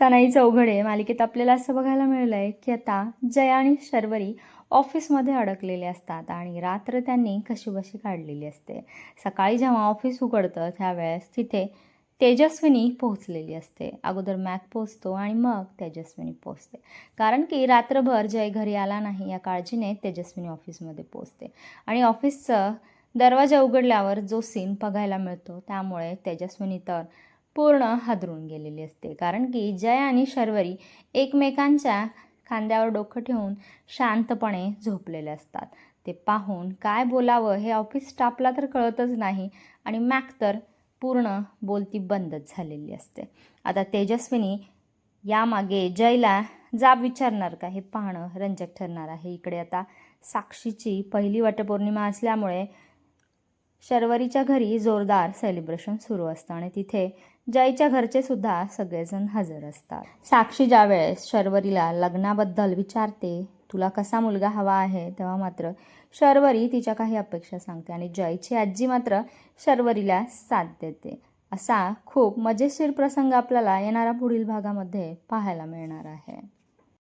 सनाई चौघडे मालिकेत आपल्याला असं बघायला मिळलं आहे की आता जया आणि शर्वरी ऑफिसमध्ये अडकलेले असतात आणि रात्र त्यांनी कशीबशी काढलेली असते. सकाळी जेव्हा ऑफिस उघडतं त्यावेळेस तिथे तेजस्विनी पोहोचलेली असते. अगोदर मॅक पोहोचतो आणि मग तेजस्विनी पोहोचते, कारण की रात्रभर जय घरी आला नाही या काळजीने तेजस्विनी ऑफिसमध्ये पोहोचते आणि ऑफिसचं दरवाजा उघडल्यावर जो सीन बघायला मिळतो त्यामुळे तेजस्विनी तर पूर्ण हादरून गेलेली असते, कारण की जय आणि शर्वरी एकमेकांच्या खांद्यावर डोकं ठेवून शांतपणे झोपलेले असतात. ते पाहून काय बोलावं हे ऑफिस स्टाफला तर कळतच नाही आणि मॅक तर पूर्ण बोलती बंदच झालेली असते. आता तेजस्विनी यामागे जयला जाब विचारणार का हे पाहणं रंजक ठरणार आहे. इकडे आता साक्षीची पहिली वटपौर्णिमा असल्यामुळे शर्वरीच्या घरी जोरदार सेलिब्रेशन सुरू असतं आणि तिथे जयच्या घरचे सुद्धा सगळेजण हजर असतात. साक्षी ज्यावेळेस शर्वरीला लग्नाबद्दल विचारते, तुला कसा मुलगा हवा आहे, तेव्हा मात्र शर्वरी तिच्या काही अपेक्षा सांगते आणि जयची आजी मात्र शर्वरीला साथ देते. असा खूप मजेशीर प्रसंग आपल्याला येणाऱ्या पुढील भागामध्ये पाहायला मिळणार आहे.